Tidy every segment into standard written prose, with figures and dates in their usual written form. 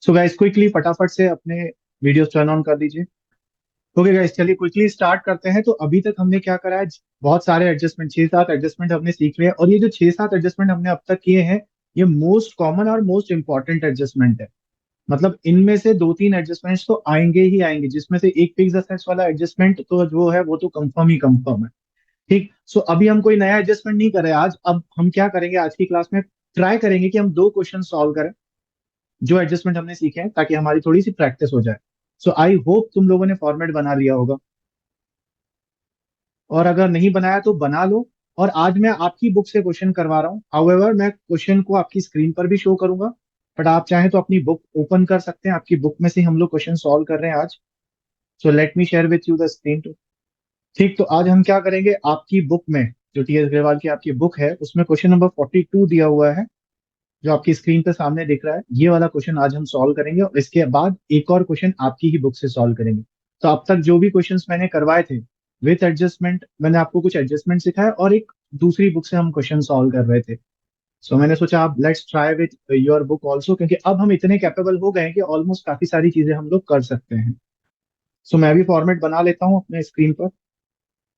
So guys quickly फटाफट से अपने वीडियोस टर्न ऑन कर दीजिए। ओके गाइस, चलिए क्विकली स्टार्ट करते हैं। तो अभी तक हमने क्या करा है, बहुत सारे एडजस्टमेंट, 6-7 एडजस्टमेंट हमने सीख लिए हैं। और ये जो 6-7 एडजस्टमेंट हमने अब तक किए हैं, ये मोस्ट कॉमन और मोस्ट इंपॉर्टेंट एडजस्टमेंट है। मतलब इनमें से 2-3 एडजस्टमेंट्स तो आएंगे ही आएंगे, जिसमें से एक फिक्स असेट्स वाला एडजस्टमेंट तो जो है वो तो कंफर्म ही कंफर्म है। ठीक, सो अभी हम कोई नया एडजस्टमेंट नहीं कर रहे हैं आज। अब हम क्या करेंगे आज की क्लास में, ट्राई करेंगे कि हम दो क्वेश्चन सॉल्व करें जो एडजस्टमेंट हमने सीखे हैं, ताकि हमारी थोड़ी सी प्रैक्टिस हो जाए। सो आई होप तुम लोगों ने फॉर्मेट बना लिया होगा, और अगर नहीं बनाया तो बना लो। और आज मैं आपकी बुक से क्वेश्चन करवा रहा हूँ। हाउएवर मैं क्वेश्चन को आपकी स्क्रीन पर भी शो करूंगा, बट आप चाहें तो अपनी बुक ओपन कर सकते हैं। आपकी बुक में से हम लोग क्वेश्चन सॉल्व कर रहे हैं आज। So let me share with you the screen too. ठीक, तो आज हम क्या करेंगे, आपकी बुक में, जो टी एस अग्रवाल की आपकी बुक है, उसमें क्वेश्चन नंबर 42 दिया हुआ है, जो आपकी स्क्रीन पे सामने दिख रहा है। ये वाला क्वेश्चन आज हम सॉल्व करेंगे, और इसके बाद एक और क्वेश्चन आपकी ही बुक से सॉल्व करेंगे। तो अब तक जो भी क्वेश्चंस मैंने करवाए थे विथ एडजस्टमेंट, मैंने आपको कुछ एडजस्टमेंट सिखाया, और एक दूसरी बुक से हम क्वेश्चन सॉल्व कर रहे थे। सो मैंने सोचा आप let's try with your book also, क्योंकि अब हम इतने कैपेबल हो गए हैं कि ऑलमोस्ट काफी सारी चीजें हम लोग कर सकते हैं। सो मैं भी फॉर्मेट बना लेता हूँ अपने स्क्रीन पर।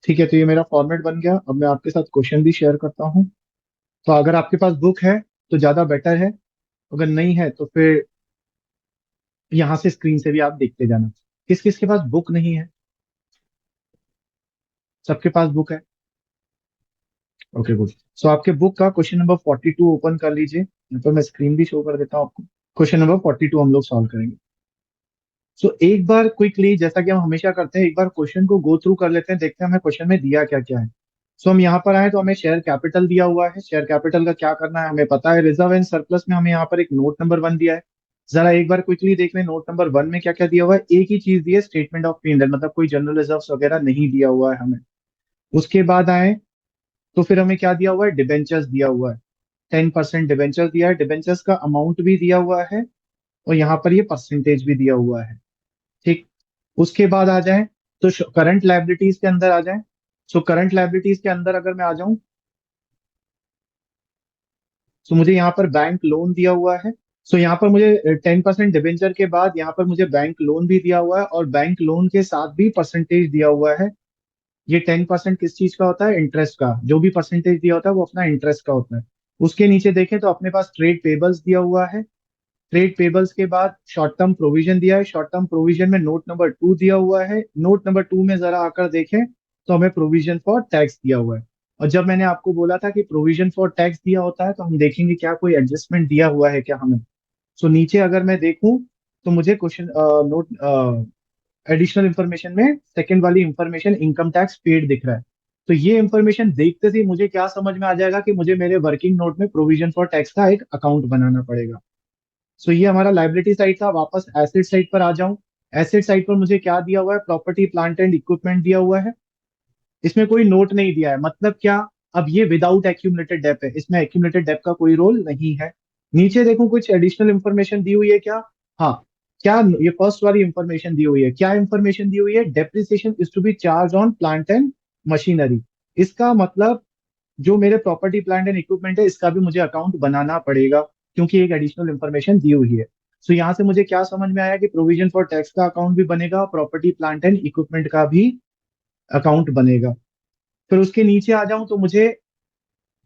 ठीक है, तो ये मेरा फॉर्मेट बन गया। अब मैं आपके साथ क्वेश्चन भी शेयर करता हूँ। तो अगर आपके पास बुक है तो ज्यादा बेटर है, अगर नहीं है तो फिर यहाँ से स्क्रीन से भी आप देखते जाना। किस किस के पास बुक नहीं है? सबके पास बुक है? Okay good. सो आपके बुक का क्वेश्चन नंबर 42 ओपन कर लीजिए। यहाँ पर मैं स्क्रीन भी शो कर देता हूँ आपको। क्वेश्चन नंबर 42 हम लोग सॉल्व करेंगे। सो एक बार क्विकली, जैसा कि हम हमेशा करते हैं, एक बार क्वेश्चन को गो थ्रू कर लेते हैं, देखते हैं हमें क्वेश्चन में दिया क्या क्या है। सो हम यहाँ पर आए तो हमें शेयर कैपिटल दिया हुआ है। शेयर कैपिटल का क्या करना है हमें पता है। रिजर्व एंड सरप्लस में हमें यहाँ पर एक नोट नंबर 1 दिया है। जरा एक बार क्विकली देख लें, नोट नंबर 1 में क्या क्या दिया हुआ है। एक ही चीज दी है, statement of P and L, मतलब कोई जनरल रिजर्व वगैरह नहीं दिया हुआ है हमें। उसके बाद आए तो फिर हमें क्या दिया हुआ है, डिबेंचर्स दिया हुआ है। 10% डिबेंचर दिया है, डिबेंचर्स का अमाउंट भी दिया हुआ है, और यहाँ पर ये परसेंटेज भी दिया हुआ है। ठीक, उसके बाद आ जाए तो करंट लायबिलिटीज के अंदर आ जाए। सो करंट लायबिलिटीज के अंदर अगर मैं आ जाऊं, तो मुझे यहाँ पर बैंक लोन दिया हुआ है। सो यहाँ पर मुझे 10% डिबेंचर के बाद यहाँ पर मुझे बैंक लोन भी दिया हुआ है, और बैंक लोन के साथ भी परसेंटेज दिया हुआ है। ये 10% किस चीज का होता है, इंटरेस्ट का। जो भी परसेंटेज दिया होता है वो अपना इंटरेस्ट का होता है। उसके नीचे देखें तो अपने पास ट्रेड पेबल्स दिया हुआ है। ट्रेड पेबल्स के बाद शॉर्ट टर्म प्रोविजन दिया है। शॉर्ट टर्म प्रोविजन में नोट नंबर 2 दिया हुआ है। नोट नंबर 2 में जरा आकर देखें तो हमें प्रोविजन फॉर टैक्स दिया हुआ है। और जब मैंने आपको बोला था कि प्रोविजन फॉर टैक्स दिया होता है, तो हम देखेंगे क्या कोई एडजस्टमेंट दिया हुआ है क्या हमें। सो नीचे अगर मैं देखूं तो मुझे क्वेश्चन नोट एडिशनल इंफॉर्मेशन में सेकंड वाली इंफॉर्मेशन इनकम टैक्स पेड दिख रहा है। तो ये इंफॉर्मेशन देखते ही मुझे क्या समझ में आ जाएगा कि मुझे मेरे वर्किंग नोट में प्रोविजन फॉर टैक्स का एक अकाउंट बनाना पड़ेगा। सो ये हमारा लाइबिलिटी साइड था। वापस एसेट साइड पर आ जाऊं। एसेट साइड पर मुझे क्या दिया हुआ है, प्रॉपर्टी प्लांट एंड इक्विपमेंट दिया हुआ है। इसमें कोई नोट नहीं दिया है, मतलब क्या, अब ये विदाउट एक्यूमुलेटेड डेप है, इसमें एक्यूमुलेटेड डेप का कोई रोल नहीं है। नीचे देखो कुछ एडिशनल इंफॉर्मेशन दी हुई है क्या? हाँ, क्या ये फर्स्ट वाली इंफॉर्मेशन दी हुई है, क्या इंफॉर्मेशन दी हुई है, depreciation is to be charge on plant and machinery. इसका मतलब जो मेरे प्रॉपर्टी प्लांट एंड इक्विपमेंट है, इसका भी मुझे अकाउंट बनाना पड़ेगा, क्योंकि एक एडिशनल इंफॉर्मेशन दी हुई है। सो यहाँ से मुझे क्या समझ में आया कि प्रोविजन फॉर टैक्स का अकाउंट भी बनेगा, प्रॉपर्टी प्लांट एंड इक्विपमेंट का भी अकाउंट बनेगा। फिर उसके नीचे आ जाऊं तो मुझे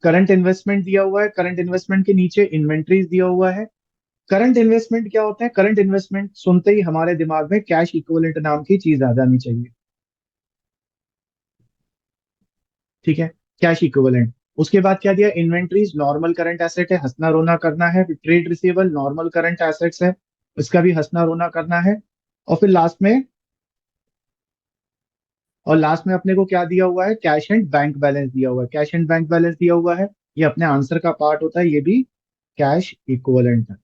करंट इन्वेस्टमेंट दिया हुआ है। करंट इन्वेस्टमेंट के नीचे इन्वेंट्रीज दिया हुआ है। करंट इन्वेस्टमेंट क्या होता है? करंट इन्वेस्टमेंट सुनते ही हमारे दिमाग में कैश इक्विवेलेंट नाम की चीज आ जानी चाहिए। ठीक है, कैश इक्विवेलेंट। उसके बाद क्या दिया, इन्वेंट्रीज नॉर्मल करंट एसेट है, हंसना रोना करना है। Trade receivable normal current assets है, इसका भी हंसना रोना करना है। और फिर लास्ट में अपने को क्या दिया हुआ है, कैश एंड बैंक बैलेंस दिया हुआ है। कैश एंड बैंक बैलेंस दिया हुआ है, ये अपने आंसर का पार्ट होता है, ये भी कैश इक्विवेलेंट है।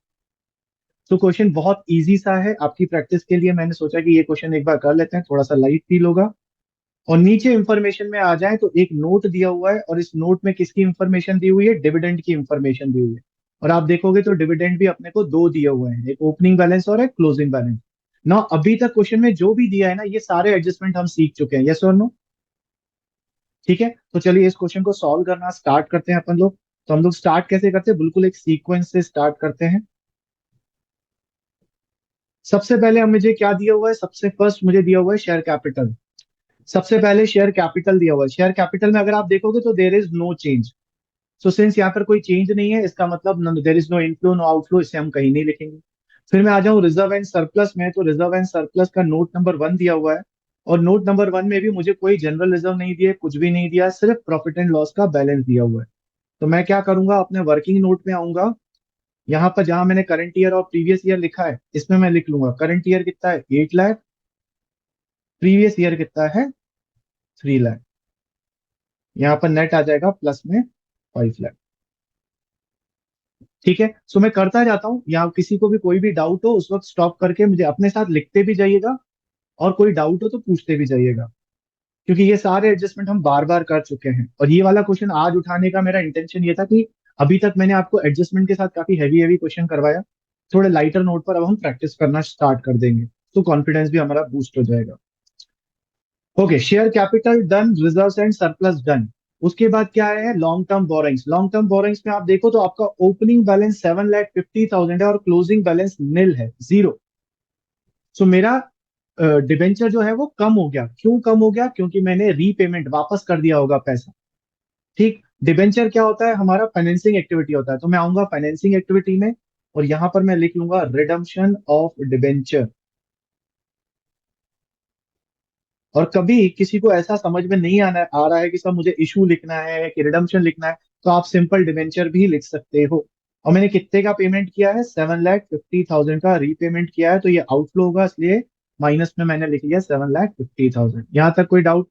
तो क्वेश्चन बहुत इजी सा है। आपकी प्रैक्टिस के लिए मैंने सोचा कि ये क्वेश्चन एक बार कर लेते हैं, थोड़ा सा लाइट फील होगा। और नीचे इंफॉर्मेशन में आ जाए तो एक नोट दिया हुआ है, और इस नोट में किसकी इंफॉर्मेशन दी हुई है, डिविडेंड की इंफॉर्मेशन दी हुई है। और आप देखोगे तो डिविडेंड भी अपने को दो दिए हुए हैं, एक ओपनिंग बैलेंस और एक क्लोजिंग बैलेंस। ना अभी तक क्वेश्चन में जो भी दिया है ना, ये सारे एडजस्टमेंट हम सीख चुके हैं, यस और नो? ठीक है, तो चलिए इस क्वेश्चन को सॉल्व करना स्टार्ट करते हैं अपन लोग। तो हम लोग स्टार्ट कैसे करते हैं, बिल्कुल एक सीक्वेंस से स्टार्ट करते हैं। सबसे पहले अब मुझे क्या दिया हुआ है, सबसे फर्स्ट मुझे दिया हुआ है शेयर कैपिटल। सबसे पहले शेयर कैपिटल दिया हुआ है। शेयर कैपिटल में अगर आप देखोगे तो there is no change. So since यहाँ पर कोई चेंज नहीं है, इसका मतलब there is no inflow no outflow, इसे हम कहीं नहीं लिखेंगे। फिर मैं आ जाऊं रिजर्व एंड सरप्लस में, तो रिजर्व एंड सरप्लस का नोट नंबर 1 दिया हुआ है। और नोट नंबर 1 में भी मुझे कोई जनरल रिजर्व नहीं दिया, कुछ भी नहीं दिया, सिर्फ प्रॉफिट एंड लॉस का बैलेंस दिया हुआ है। तो मैं क्या करूंगा, अपने वर्किंग नोट में आऊंगा। यहाँ पर जहां मैंने करंट ईयर और प्रीवियस ईयर लिखा है, इसमें मैं लिख लूंगा करंट ईयर कितना है 8 लाख, प्रीवियस ईयर कितना है 3 लाख। यहाँ पर नेट आ जाएगा प्लस में 5 लाख। ठीक है, सो मैं करता जाता हूँ, या किसी को भी कोई भी डाउट हो उस वक्त स्टॉप करके मुझे अपने साथ लिखते भी जाइएगा, और कोई डाउट हो तो पूछते भी जाइएगा। क्योंकि ये सारे एडजस्टमेंट हम बार बार कर चुके हैं, और ये वाला क्वेश्चन आज उठाने का मेरा इंटेंशन ये था कि अभी तक मैंने आपको एडजस्टमेंट के साथ काफी हैवी हैवी क्वेश्चन करवाया। थोड़े लाइटर नोट पर अब हम प्रैक्टिस करना स्टार्ट कर देंगे, तो कॉन्फिडेंस भी हमारा बूस्ट हो जाएगा। Okay, share capital done, reserves and surplus done. उसके बाद क्या है, long term borrowings. Long term borrowings में आप देखो तो आपका ओपनिंग बैलेंस 7,50,000 है और क्लोजिंग बैलेंस निल है, जीरो। सो मेरा डिबेंचर जो है वो कम हो गया। क्यों कम हो गया, क्योंकि मैंने रीपेमेंट वापस कर दिया होगा पैसा। ठीक, डिबेंचर क्या होता है, हमारा फाइनेंसिंग एक्टिविटी होता है। तो मैं आऊंगा फाइनेंसिंग एक्टिविटी में, और यहां पर मैं लिख लूंगा रिडम्पशन ऑफ डिबेंचर। और कभी किसी को ऐसा समझ में नहीं आना आ रहा है कि सर मुझे इशू लिखना है कि रिडम्पशन लिखना है, तो आप सिंपल डिबेंचर भी लिख सकते हो। और मैंने कितने का पेमेंट किया है, 7,50,000 का रीपेमेंट किया है, तो ये आउटफ्लो होगा, इसलिए माइनस में मैंने लिख लिया 7,50,000। यहां तक कोई डाउट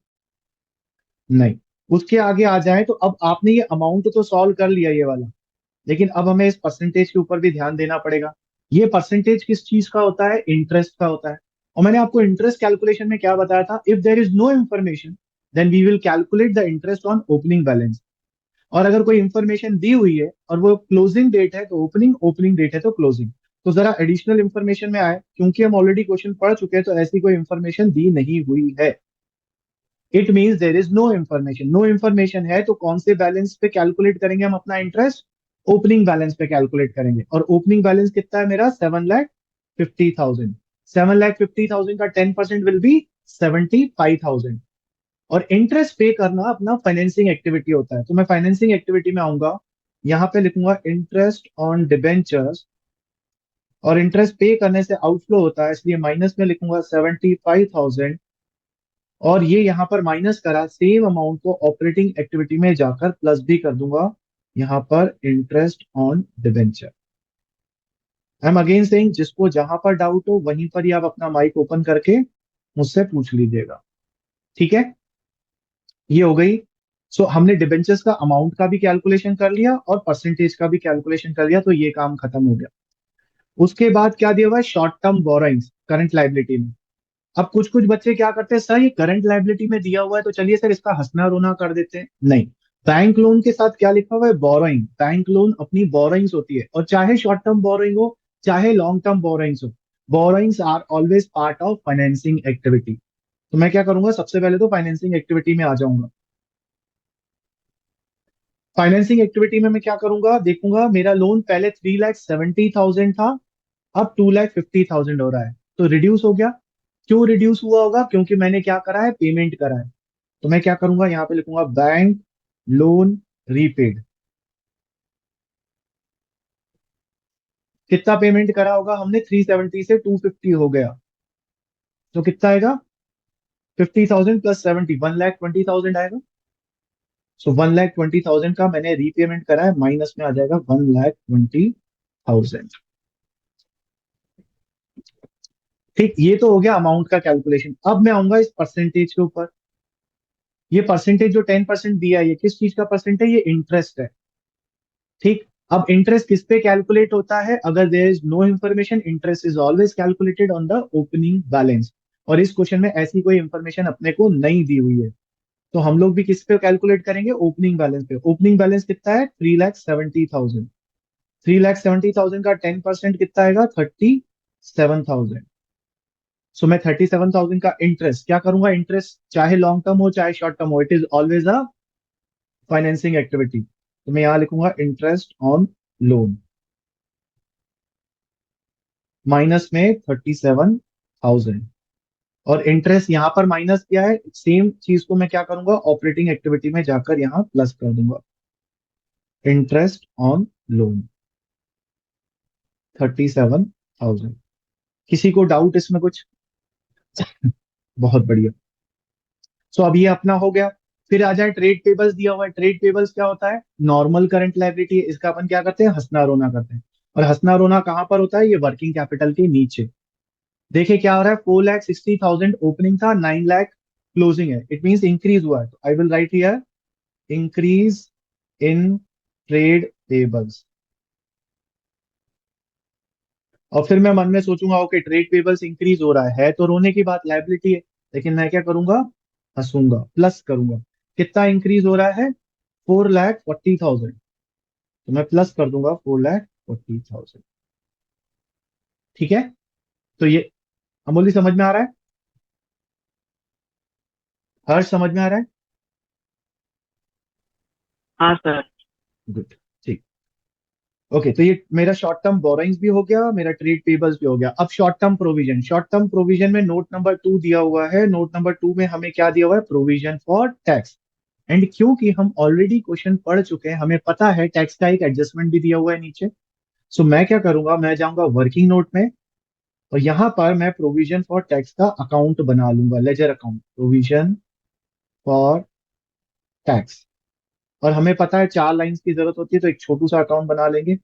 नहीं। उसके आगे आ जाए तो अब आपने ये अमाउंट तो सॉल्व कर लिया ये वाला, लेकिन अब हमें इस परसेंटेज के ऊपर भी ध्यान देना पड़ेगा। ये परसेंटेज किस चीज का होता है, इंटरेस्ट का होता है। और मैंने आपको इंटरेस्ट कैलकुलेशन में क्या बताया था, if there is no information then we will calculate the interest on opening balance. और अगर कोई इंफॉर्मेशन दी हुई है और वो क्लोजिंग डेट है तो ओपनिंग, ओपनिंग डेट है तो क्लोजिंग। तो जरा एडिशनल इंफॉर्मेशन में आए, क्योंकि हम ऑलरेडी क्वेश्चन पढ़ चुके हैं, तो ऐसी कोई इंफॉर्मेशन दी नहीं हुई है। It means there is no information. No information है तो कौन से बैलेंस पे कैलकुलेट करेंगे हम अपना इंटरेस्ट, ओपनिंग बैलेंस पे कैलकुलेट करेंगे। और ओपनिंग बैलेंस कितना है मेरा, 7,50,000। 7,50,000 का 10% विल बी 75,000। और इंटरेस्ट पे करना अपना फाइनेंसिंग एक्टिविटी होता है, तो मैं फाइनेंसिंग एक्टिविटी में आऊंगा, यहां पे लिखूंगा इंटरेस्ट ऑन डिबेंचर्स। और इंटरेस्ट पे करने से आउटफ्लो होता है, इसलिए माइनस में लिखूंगा 75,000। और ये यहाँ पर माइनस करा, सेम अमाउंट को ऑपरेटिंग एक्टिविटी में जाकर प्लस भी कर दूंगा, यहाँ पर interest on debenture. I am again saying, जिसको जहां पर डाउट हो वहीं पर ही आप अपना माइक ओपन करके मुझसे पूछ लीजिएगा। ठीक है, ये हो गई। सो हमने डिबेंचर्स का अमाउंट का भी कैलकुलेशन कर लिया और परसेंटेज का भी कैलकुलेशन कर लिया, तो ये काम खत्म हो गया। उसके बाद क्या दिया हुआ है, short term borrowings current liability में। अब कुछ कुछ बच्चे क्या करते हैं, सर ये करंट लाइबिलिटी में दिया हुआ है तो चलिए सर इसका हंसना रोना कर देते हैं। नहीं, बैंक लोन के साथ क्या लिखा हुआ है, बोरोइंग। बैंक लोन अपनी बोरोइंग्स होती है, और चाहे शॉर्ट टर्म बोरोइंग हो चाहे लॉन्ग टर्म बोरोइंग्स हो, borrowings are always part of financing activity. तो मैं क्या करूंगा, सबसे पहले तो फाइनेंसिंग एक्टिविटी में आ जाऊंगा। फाइनेंसिंग एक्टिविटी में मैं क्या करूंगा, देखूंगा मेरा लोन पहले 3,70,000 था, अब 2,50,000 हो रहा है, तो रिड्यूस हो गया। क्यों रिड्यूस हुआ होगा, क्योंकि मैंने क्या करा है, पेमेंट करा है। तो मैं क्या करूंगा, यहाँ पे लिखूंगा बैंक लोन रीपेड। कितना पेमेंट करा होगा हमने, 370 से 250 हो गया, तो कितना आएगा, 50,000 प्लस 70, 1,20,000 आएगा। सो 1,20,000 का मैंने रीपेमेंट करा है, माइनस में आ जाएगा 1,20,000। ठीक, ये तो हो गया अमाउंट का कैलकुलेशन। अब मैं आऊंगा इस परसेंटेज के ऊपर। ये परसेंटेज जो 10% दिया है, ये किस चीज का परसेंट है, ये इंटरेस्ट है। ठीक, अब इंटरेस्ट किस पे कैलकुलेट होता है, अगर there is no information, interest is always calculated on the opening balance. और इस क्वेश्चन में ऐसी कोई इंफॉर्मेशन अपने को नहीं दी हुई है, तो हम लोग भी किस पे कैलकुलेट करेंगे, ओपनिंग बैलेंस पे। ओपनिंग बैलेंस कितना है, 3,70,000। 3,70,000 का 10% कितना आएगा, 37,000। सो मैं 37,000 का इंटरेस्ट क्या करूंगा, इंटरेस्ट चाहे लॉन्ग टर्म हो चाहे शॉर्ट टर्म हो, it is always a financing activity. तो मैं यहां लिखूंगा इंटरेस्ट ऑन लोन, माइनस में 37,000, और इंटरेस्ट यहां पर माइनस किया है, सेम चीज को मैं क्या करूंगा, ऑपरेटिंग एक्टिविटी में जाकर यहां प्लस कर दूंगा, इंटरेस्ट ऑन लोन 37,000। किसी को डाउट इसमें कुछ? बहुत बढ़िया। सो अब ये अपना हो गया। फिर आ जाए ट्रेड पेबल्स, दिया हुआ है। ट्रेड पेबल्स क्या होता है? नॉर्मल करंट लायबिलिटी है, इसका अपन क्या करते हैं, हंसना रोना करते हैं। और हंसना रोना कहां पर होता है? ये वर्किंग कैपिटल के नीचे। देखिए क्या हो रहा है, 4,60,000 ओपनिंग था, 9 लाख क्लोजिंग है, इट मीन्स इंक्रीज हुआ है। तो I will write here increase in trade payables. और फिर मैं मन में सोचूंगा, ओके ट्रेड पेबल्स इंक्रीज हो रहा है तो रोने की बात, लायबिलिटी है। लेकिन मैं क्या करूंगा, हंसूंगा, प्लस करूंगा। कितना इंक्रीज हो रहा है? 4,40,000। तो मैं प्लस कर दूंगा 4,40,000। ठीक है। तो ये अमूली समझ में आ रहा है? हर्ष समझ में आ रहा है? हाँ सर। गुड। ठीक। ओके, तो ये मेरा शॉर्ट टर्म बोरोइंग्स भी हो गया, मेरा ट्रेड पेबल्स भी हो गया। अब short term provision. Short term provision में नोट नंबर 2 दिया हुआ है। नोट नंबर 2 में हमें क्या दिया हुआ है? Provision for tax. एंड क्योंकि हम ऑलरेडी क्वेश्चन पढ़ चुके हैं, हमें पता है टैक्स का एक एडजस्टमेंट भी दिया हुआ है नीचे। सो मैं क्या करूंगा, मैं जाऊंगा वर्किंग नोट में, और यहां पर मैं प्रोविजन फॉर टैक्स का अकाउंट बना लूंगा, ledger account, provision for tax. और हमें पता है 4 लाइंस की जरूरत होती है, तो एक छोटू सा अकाउंट बना लेंगे।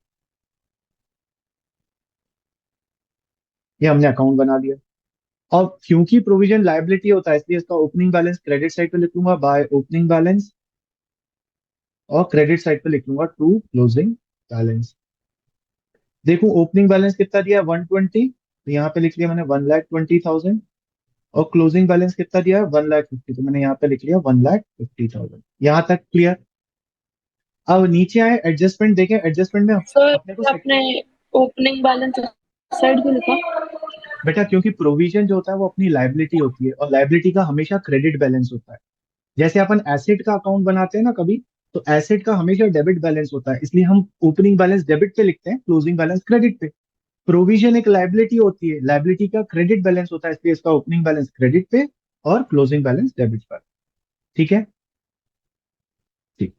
ये हमने अकाउंट बना लिया। और क्योंकि प्रोविजन लायबिलिटी होता है, इसलिए इसका ओपनिंग बैलेंस क्रेडिट साइड पे लिखूंगा, बाय ओपनिंग बैलेंस, और क्रेडिट साइड पे लिख लूंगा टू क्लोजिंग बैलेंस। देखूं ओपनिंग बैलेंस कितना दिया है, 120, तो यहाँ पे लिख लिया मैंने 1,20,000। और क्लोजिंग बैलेंस कितना दिया है, 1,50,000, तो मैंने यहाँ पे लिख लिया 1,50,000। यहाँ तक क्लियर? अब नीचे आए, एडजस्टमेंट देखें। एडजस्टमेंट में सर अपने को आपने ओपनिंग बैलेंस साइड क्यों लिखा? बेटा, क्योंकि प्रोविजन जो होता है वो अपनी लायबिलिटी होती है, और लायबिलिटी का हमेशा क्रेडिट बैलेंस होता है। जैसे अपन एसेट का अकाउंट बनाते हैं ना कभी, तो एसेट का हमेशा डेबिट बैलेंस होता है, इसलिए हम ओपनिंग बैलेंस डेबिट पे लिखते हैं, क्लोजिंग बैलेंस क्रेडिट पे। प्रोविजन एक लायबिलिटी होती है, लायबिलिटी का क्रेडिट बैलेंस होता है, इसलिए इसका ओपनिंग बैलेंस क्रेडिट पे और क्लोजिंग बैलेंस डेबिट पर। ठीक है। ठीक।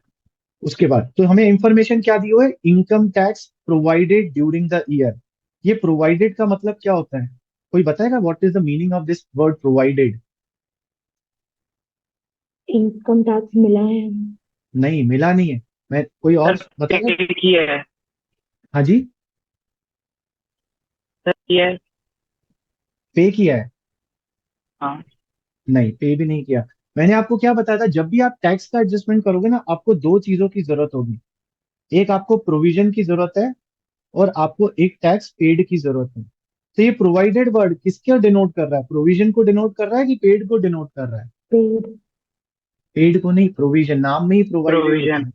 उसके बाद तो हमें इंफॉर्मेशन क्या दी हुई है, income tax provided during the year. ये प्रोवाइडेड का मतलब क्या होता है? कोई बताएगा what is the meaning of this word provided? Income tax मिला है हमें। नहीं, मिला नहीं है। मैं, कोई और सर बताएगा? पे किया है। हाँ जी। सर किया है। पे किया है? हाँ। नहीं, पे भी नहीं किया। मैंने आपको क्या बताया था, जब भी आप टैक्स का एडजस्टमेंट करोगे ना, आपको दो चीजों की जरूरत होगी। एक आपको प्रोविजन की जरूरत है, और आपको एक टैक्स पेड की जरूरत है। तो ये प्रोवाइडेड वर्ड किसको डिनोट कर रहा है, प्रोविजन को डिनोट कर रहा है कि पेड को डिनोट कर रहा है? पेड। पेड को नहीं, प्रोविजन, नाम में ही प्रोवाइडेड होता प्रोविजन। है।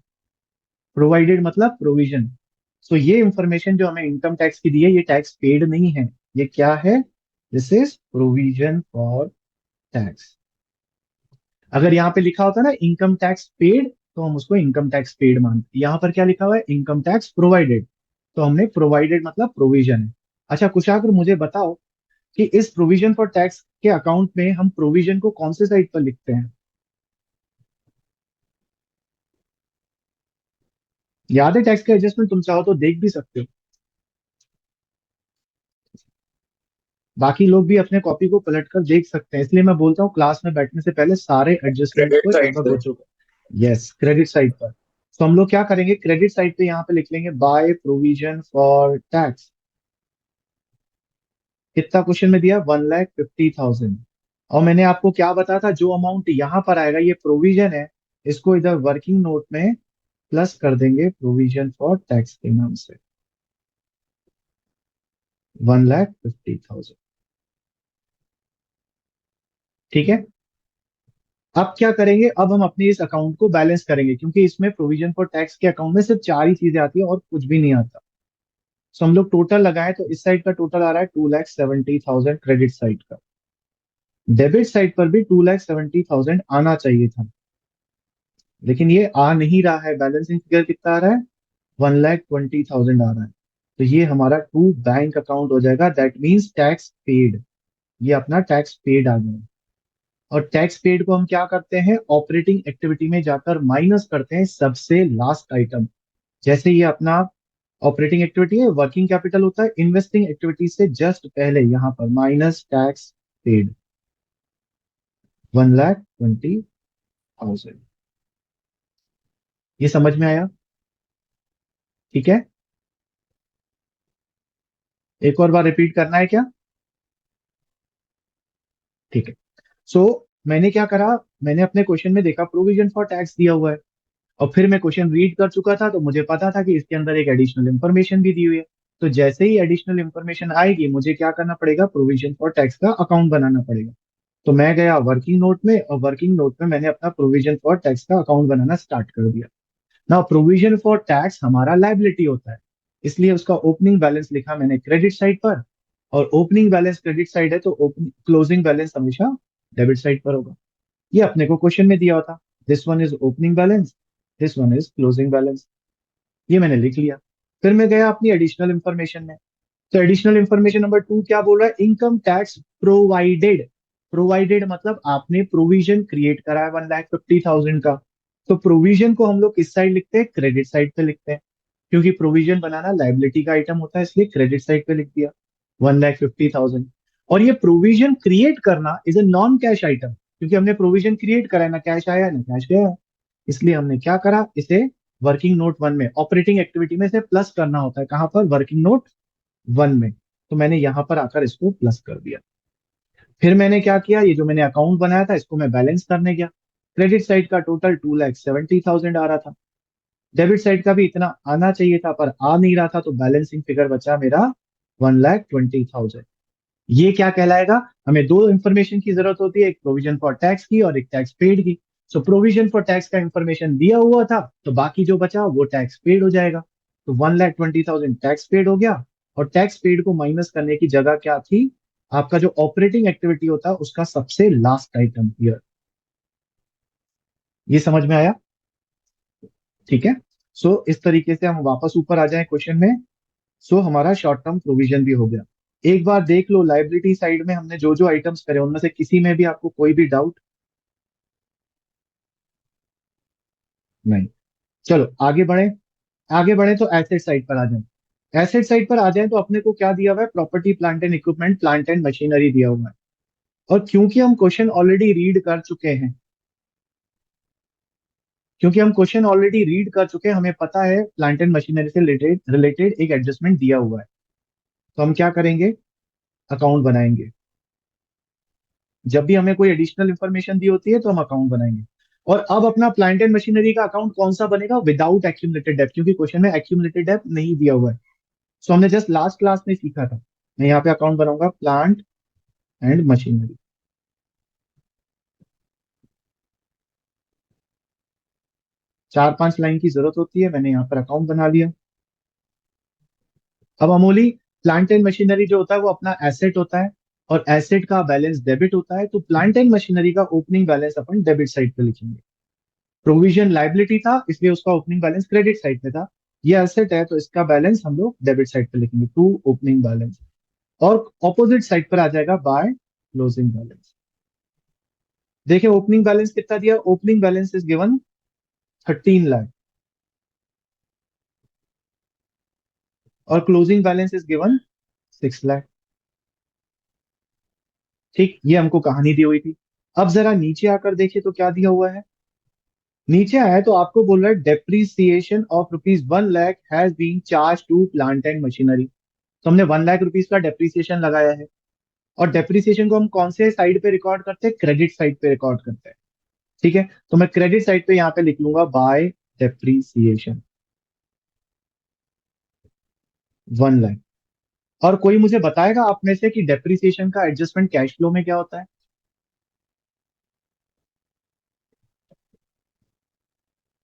प्रोवाइडेड मतलब प्रोविजन। सो ये इंफॉर्मेशन जो हमें इनकम टैक्स की दी है, ये टैक्स पेड नहीं है। ये क्या है? This is provision for tax. अगर यहाँ पे लिखा होता ना इनकम टैक्स पेड, तो हम उसको इनकम टैक्स पेड मानते। यहाँ पर क्या लिखा हुआ है, इनकम टैक्स प्रोवाइडेड, तो हमने प्रोवाइडेड मतलब प्रोविजन है। अच्छा कुशाग्र, मुझे बताओ कि इस प्रोविजन फॉर टैक्स के अकाउंट में हम प्रोविजन को कौन से साइड पर लिखते हैं? याद है टैक्स का एडजस्टमेंट? तुम चाहो तो देख भी सकते हो, बाकी लोग भी अपने कॉपी को पलट कर देख सकते हैं, इसलिए मैं बोलता हूँ क्लास में बैठने से पहले सारे एडजस्टमेंट्स क्रेडिट को एक साइड बार से। गो थ्रू करो। यस, क्रेडिट साइड पर। तो हम लोग क्या करेंगे, क्रेडिट साइड पे यहाँ पे लिख लेंगे बाय प्रोविजन फॉर टैक्स। कितना क्वेश्चन में दिया, 1,50,000। और मैंने आपको क्या बताया था, जो अमाउंट यहाँ पर आएगा ये प्रोविजन है, इसको इधर वर्किंग नोट में प्लस कर देंगे प्रोविजन फॉर टैक्स के नाम से, 1,50,000। ठीक है। अब क्या करेंगे, अब हम अपने इस अकाउंट को बैलेंस करेंगे, क्योंकि इसमें प्रोविजन फॉर टैक्स के अकाउंट में सिर्फ चार ही चीजें आती है और कुछ भी नहीं आता। सो हम लोग टोटल लगाए तो इस साइड का टोटल आ रहा है 2,70,000 क्रेडिट साइड का। डेबिट साइड पर भी 2,70,000 आना चाहिए था, लेकिन ये आ नहीं रहा है। बैलेंसिंग फिगर कितना आ रहा है, 1,20,000 आ रहा है। तो ये हमारा टू बैंक अकाउंट हो जाएगा, दैट मीन्स टैक्स पेड। ये अपना टैक्स पेड आ गया। और टैक्स पेड को हम क्या करते हैं, ऑपरेटिंग एक्टिविटी में जाकर माइनस करते हैं सबसे लास्ट आइटम। जैसे ये अपना ऑपरेटिंग एक्टिविटी है, वर्किंग कैपिटल होता है, इन्वेस्टिंग एक्टिविटी से जस्ट पहले यहाँ पर माइनस टैक्स पेड 1,20,000। ये समझ में आया? ठीक है, एक और बार रिपीट करना है क्या? ठीक है। सो मैंने क्या करा, मैंने अपने क्वेश्चन में देखा प्रोविजन फॉर टैक्स दिया हुआ है, और फिर मैं क्वेश्चन रीड कर चुका था, तो मुझे पता था कि इसके अंदर एक एडिशनल इंफॉर्मेशन भी दी हुई है। तो जैसे ही एडिशनल इंफॉर्मेशन आएगी, मुझे क्या करना पड़ेगा, प्रोविजन फॉर टैक्स का अकाउंट बनाना पड़ेगा। तो मैं गया वर्किंग नोट में, और वर्किंग नोट में मैंने अपना प्रोविजन फॉर टैक्स का अकाउंट बनाना स्टार्ट कर दिया। ना प्रोविजन फॉर टैक्स हमारा लायबिलिटी होता है, इसलिए उसका ओपनिंग बैलेंस लिखा मैंने क्रेडिट साइड पर। और ओपनिंग बैलेंस क्रेडिट साइड है, तो क्लोजिंग बैलेंस हमेशा डेबिट साइड पर होगा। ये अपने को क्वेश्चन में दिया होता, this one is opening balance, this one is closing balance. ये मैंने लिख लिया। फिर मैं गया अपनी एडिशनल इंफॉर्मेशन में। तो एडिशनल इंफॉर्मेशन नंबर 2 क्या बोल रहा है, इनकम टैक्स प्रोवाइडेड। प्रोवाइडेड मतलब आपने प्रोविजन क्रिएट करा है 1,50,000 का। तो प्रोविजन को हम लोग किस साइड लिखते हैं, क्रेडिट साइड पे लिखते हैं, क्योंकि प्रोविजन बनाना लाइबिलिटी का आइटम होता है, इसलिए क्रेडिट साइड पे लिख दिया 1,50,000। और ये प्रोविजन क्रिएट करना is a non cash item, क्योंकि हमने प्रोविजन क्रिएट करा है, ना कैश आया ना कैश गया है। इसलिए हमने क्या करा, इसे वर्किंग नोट वन में, ऑपरेटिंग एक्टिविटी में से प्लस करना होता है, कहां पर, वर्किंग नोट वन में। तो मैंने यहां पर आकर इसको प्लस कर दिया। फिर मैंने क्या किया, ये जो मैंने अकाउंट बनाया था इसको मैं बैलेंस करने गया। क्रेडिट साइड का टोटल 2,70,000 आ रहा था, डेबिट साइड का भी इतना आना चाहिए था पर आ नहीं रहा था, तो बैलेंसिंग फिगर बचा मेरा 1,20,000। ये क्या कहलाएगा, हमें दो इंफॉर्मेशन की जरूरत होती है, एक प्रोविजन फॉर टैक्स की और एक टैक्स पेड की। सो प्रोविजन फॉर टैक्स का इंफॉर्मेशन दिया हुआ था, तो बाकी जो बचा वो टैक्स पेड हो जाएगा। तो 1,20,000 टैक्स पेड हो गया। और टैक्स पेड को माइनस करने की जगह क्या थी, आपका जो ऑपरेटिंग एक्टिविटी होता है उसका सबसे लास्ट आइटम ईयर। ये समझ में आया? ठीक है। सो इस तरीके से हम वापस ऊपर आ जाएं क्वेश्चन में। सो हमारा शॉर्ट टर्म प्रोविजन भी हो गया। एक बार देख लो लाइबिलिटी साइड में हमने जो जो आइटम्स करे उनमें से किसी में भी आपको कोई भी डाउट? नहीं। चलो आगे बढ़े। आगे बढ़े तो एसेट साइड पर आ जाए। एसेट साइड पर आ जाए तो अपने को क्या दिया हुआ है, property plant and equipment, plant and machinery दिया हुआ है। और क्योंकि हम क्वेश्चन ऑलरेडी रीड कर चुके हैं, क्योंकि हम क्वेश्चन ऑलरेडी रीड कर चुके हैं, हमें पता है प्लांट एंड मशीनरी से रिलेटेड रिलेटेड एक एडजस्टमेंट दिया हुआ है। तो हम क्या करेंगे, अकाउंट बनाएंगे। जब भी हमें कोई एडिशनल इंफॉर्मेशन दी होती है तो हम अकाउंट बनाएंगे। और अब अपना प्लांट एंड मशीनरी का अकाउंट कौन सा बनेगा, विदाउट एक्यूमुलेटेड डेप्थ, क्योंकि क्वेश्चन में एक्यूमुलेटेड डेप्थ नहीं दिया हुआ है। सो हमने जस्ट लास्ट क्लास में सीखा था। मैं यहाँ पे अकाउंट बनाऊंगा प्लांट एंड मशीनरी। चार पांच लाइन की जरूरत होती है, मैंने यहाँ पर अकाउंट बना लिया। अब अमोली, प्लांट एंड मशीनरी जो होता है वो अपना एसेट होता है, और एसेट का बैलेंस डेबिट होता है, तो प्लांट एंड मशीनरी का ओपनिंग बैलेंस अपन डेबिट साइड पे लिखेंगे। प्रोविजन लाइबिलिटी था, इसलिए उसका ओपनिंग बैलेंस क्रेडिट साइड पे था। ये एसेट है तो इसका बैलेंस हम लोग डेबिट साइड पे लिखेंगे, टू ओपनिंग बैलेंस। और ऑपोजिट साइड पर आ जाएगा बाय क्लोजिंग बैलेंस। देखिए ओपनिंग बैलेंस कितना दिया, opening balance is given 13 lakh, और closing balance is given 6 lakh. ठीक, ये हमको कहानी दी हुई थी। अब जरा नीचे आकर देखिए तो क्या दिया हुआ है। नीचे आया है तो आपको बोल रहा है depreciation of ₹1 lakh has been charge to plant and machinery. तो हमने 1 लाख रुपीज का डेप्रीसिएशन लगाया है। और डेप्रीसिएशन को हम कौन से साइड पे रिकॉर्ड करते हैं, क्रेडिट साइड पे रिकॉर्ड करते हैं। ठीक है, तो मैं क्रेडिट साइड पे यहाँ पे लिख लूंगा बाय डेप्रीसिएशन 1 लाख। और कोई मुझे बताएगा आप में से कि डेप्रीसिएशन का एडजस्टमेंट कैश फ्लो में क्या होता है?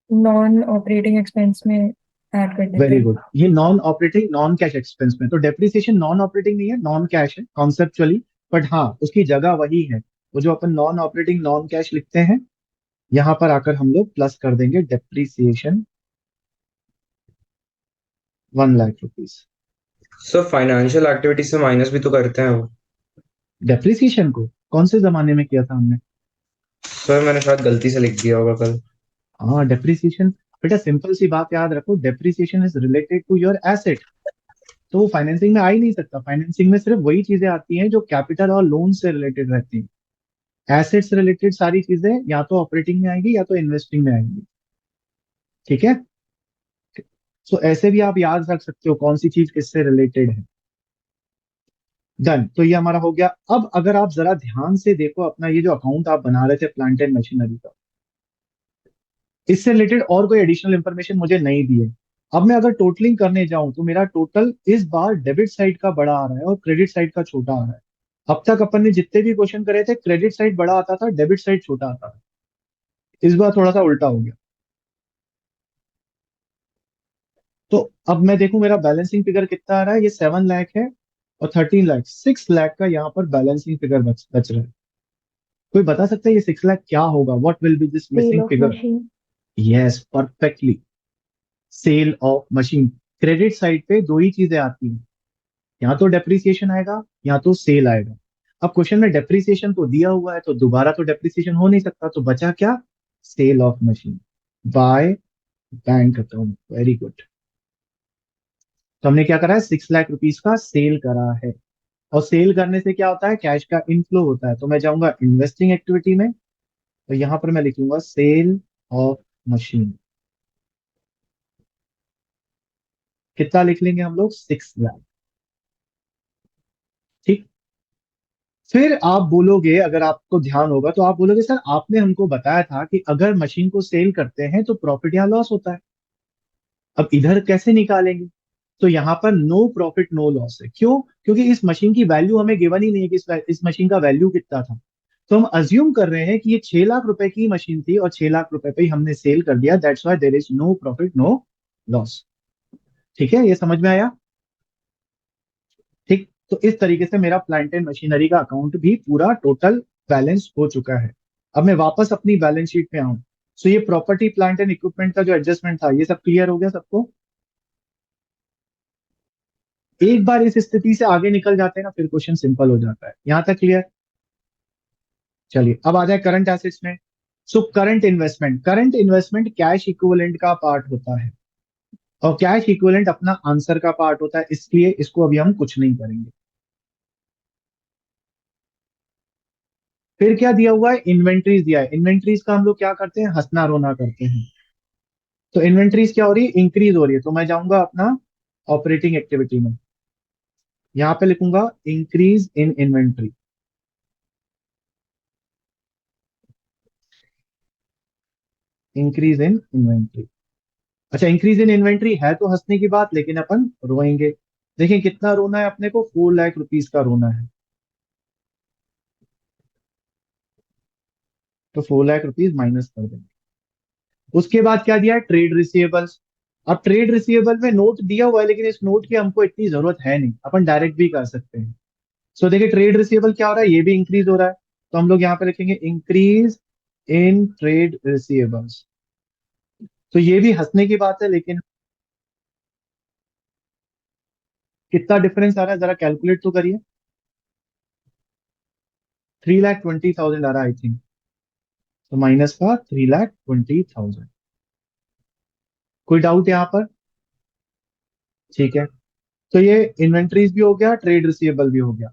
नॉन ऑपरेटिंग एक्सपेंस में ऐड कर देते वेरी हैं। गुड, ये non operating non cash expense में, तो डेप्रिसिएशन नॉन ऑपरेटिंग नहीं है, नॉन कैश है कॉन्सेप्चुअली। बट हाँ, उसकी जगह वही है, वो जो अपन नॉन ऑपरेटिंग नॉन कैश लिखते हैं, यहां पर आकर हम लोग प्लस कर देंगे depreciation 1 lakh rupees. Sir financial activity से माइनस भी तो करते हैं वो। डेप्रिसिएशन को कौन से जमाने में किया था हमने? सर मैंने शायद गलती से लिख दिया होगा कल। हाँ, डेप्रिसिएशन। बेटा सिंपल सी बात याद रखो, depreciation is related to your asset. तो वो फाइनेंसिंग में आ ही नहीं सकता। फाइनेंसिंग में सिर्फ वही चीजें आती हैं जो कैपिटल और लोन से रिलेटेड रहती हैं। एसेट से रिलेटेड सारी चीजें या तो ऑपरेटिंग में आएंगी या तो इन्वेस्टिंग में आएंगी। ठीक है। सो ऐसे भी आप याद रख सकते हो कौन सी चीज किससे रिलेटेड है। डन। तो ये हमारा हो गया। अब अगर आप जरा ध्यान से देखो अपना ये जो अकाउंट आप बना रहे थे प्लांट एंड मशीनरी का, इससे रिलेटेड और कोई एडिशनल इंफॉर्मेशन मुझे नहीं दी है। अब मैं अगर टोटलिंग करने जाऊं तो मेरा टोटल इस बार डेबिट साइड का बड़ा आ रहा है और क्रेडिट साइड का छोटा आ रहा है। अब तक अपन ने जितने भी क्वेश्चन करे थे क्रेडिट साइड बड़ा आता था, डेबिट साइड छोटा आता था। इस बार थोड़ा सा उल्टा हो गया। तो अब मैं देखूं मेरा बैलेंसिंग फिगर कितना आ रहा है। ये 7 लाख है और 13 लाख, 6 लाख का यहाँ पर बैलेंसिंग फिगर बच रहा है। कोई बता सकता है ये 6 लाख क्या होगा? What will be this sale missing of figure? Machine. Yes, perfectly. Sale of machine. Credit side पे दो ही चीजें आती हैं, या तो डेप्रिसिएशन आएगा या तो सेल आएगा। अब क्वेश्चन में डेप्रिसिएशन तो दिया हुआ है तो दोबारा तो डेप्रिसिएशन हो नहीं सकता, तो बचा क्या? Sale of machine by bank account. Very good. तो हमने क्या करा है? 6 लाख रुपीज का सेल करा है। और सेल करने से क्या होता है? कैश का इनफ्लो होता है। तो मैं जाऊंगा इन्वेस्टिंग एक्टिविटी में, तो यहां पर मैं लिखूंगा सेल ऑफ मशीन। कितना लिख लेंगे हम लोग? 6 लाख। ठीक। फिर आप बोलोगे, अगर आपको ध्यान होगा तो आप बोलोगे सर आपने हमको बताया था कि अगर मशीन को सेल करते हैं तो प्रॉफिट या लॉस होता है। अब इधर कैसे निकालेंगे? तो यहाँ पर नो प्रॉफिट नो लॉस है। क्यों? क्योंकि इस मशीन की वैल्यू हमें गिवन ही नहीं है कि इस मशीन का वैल्यू कितना था। तो हम अज्यूम कर रहे हैं कि ये 6 लाख रुपए की मशीन थी और 6 लाख रुपए पे ही हमने सेल कर दिया। That's why there is no profit no loss. ठीक है, ये समझ में आया? ठीक। तो इस तरीके से मेरा प्लांट एंड मशीनरी का अकाउंट भी पूरा टोटल बैलेंस हो चुका है। अब मैं वापस अपनी बैलेंस शीट पे आऊं। सो ये प्रॉपर्टी प्लांट एंड इक्विपमेंट का जो एडजस्टमेंट था, ये सब क्लियर हो गया सबको? एक बार इस स्थिति से आगे निकल जाते हैं ना, फिर क्वेश्चन सिंपल हो जाता है। यहां तक क्लियर? चलिए अब आ जाए करंट एसेट्स में। So current investment cash equivalent का पार्ट होता है और कैश इक्विवेलेंट अपना आंसर का पार्ट होता है, इसलिए इसको अभी हम कुछ नहीं करेंगे। फिर क्या दिया हुआ है? इन्वेंट्रीज दिया है। इन्वेंट्रीज का हम लोग क्या करते हैं? हंसना रोना करते हैं। तो इन्वेंट्रीज क्या हो रही है? इंक्रीज हो रही है। तो मैं जाऊंगा अपना ऑपरेटिंग एक्टिविटी में, यहां पे लिखूंगा increase in inventory. Increase in inventory. अच्छा, इंक्रीज इन इन्वेंट्री है तो हंसने की बात, लेकिन अपन रोएंगे। देखिए कितना रोना है अपने को? 4 लाख रुपीज का रोना है। तो 4 लाख रुपीज माइनस कर देंगे। उसके बाद क्या दिया है? Trade receivables. अब ट्रेड रिसीवेबल में नोट दिया हुआ है, लेकिन इस नोट की हमको इतनी जरूरत है नहीं, अपन डायरेक्ट भी कर सकते हैं। सो देखिए ट्रेड रिसीवेबल क्या हो रहा है? ये भी इंक्रीज हो रहा है। तो हम लोग यहाँ पे लिखेंगे इंक्रीज इन ट्रेड रिसीवेबल्स। तो ये भी हंसने की बात है, लेकिन कितना डिफरेंस आ रहा है जरा कैलकुलेट तो करिए। 3,20,000 आ रहा है आई थिंक। तो माइनस का 3,20,000। कोई डाउट यहाँ पर? ठीक है। तो ये इन्वेंट्रीज भी हो गया, ट्रेड रिसीवेबल भी हो गया।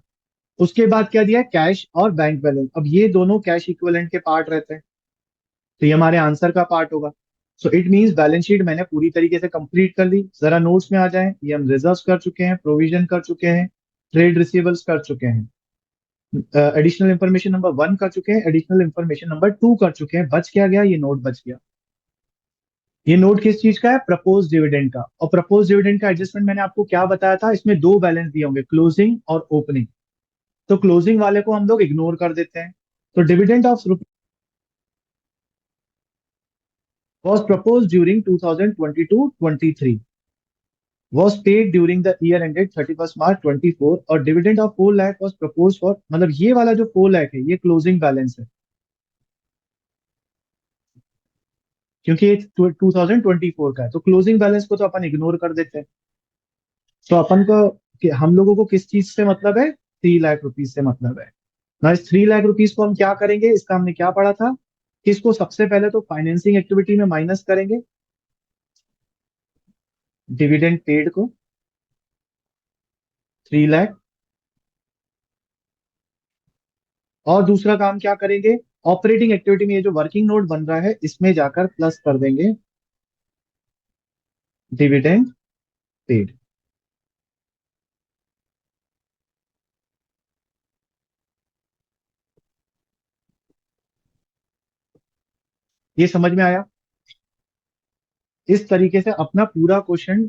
उसके बाद क्या दिया है? कैश और बैंक बैलेंस। अब ये दोनों कैश इक्विवेलेंट के पार्ट रहते हैं, तो ये हमारे आंसर का पार्ट होगा। So it means balance sheet मैंने पूरी तरीके से कंप्लीट कर ली। जरा नोट्स में आ जाएं। ये हम रिजर्व कर चुके हैं, प्रोविजन कर चुके हैं, ट्रेड रिसीवेबल्स कर चुके हैं, एडिशनल इंफॉर्मेशन नंबर 1 कर चुके हैं, एडिशनल इंफॉर्मेशन नंबर 2 कर चुके हैं। बच क्या गया? ये नोट बच गया। ये नोट किस चीज का है? प्रपोज डिविडेंड का। और प्रपोज डिविडेंड का एडजस्टमेंट मैंने आपको क्या बताया था? इसमें दो बैलेंस दिए होंगे, क्लोजिंग और ओपनिंग। तो क्लोजिंग वाले को हम लोग इग्नोर कर देते हैं। तो dividend of was proposed during 2022-23 was paid during the year ended 31st March 24 और dividend of 4 lakh was proposed for, मतलब ये वाला जो 4 लाख है ये क्लोजिंग बैलेंस है, क्योंकि ये 2024 का है। तो क्लोजिंग बैलेंस को तो अपन इग्नोर कर देते हैं। तो अपन को कि हम लोगों को किस चीज से मतलब है, 3 लाख रुपीज से मतलब है ना। इस 3 लाख रुपीज को हम क्या करेंगे, इसका हमने क्या पढ़ा था कि इसको सबसे पहले तो फाइनेंसिंग एक्टिविटी में माइनस करेंगे, डिविडेंड पेड को 3 लाख। और दूसरा काम क्या करेंगे, ऑपरेटिंग एक्टिविटी में ये जो वर्किंग नोट बन रहा है इसमें जाकर प्लस कर देंगे डिविडेंड पेड। ये समझ में आया? इस तरीके से अपना पूरा क्वेश्चन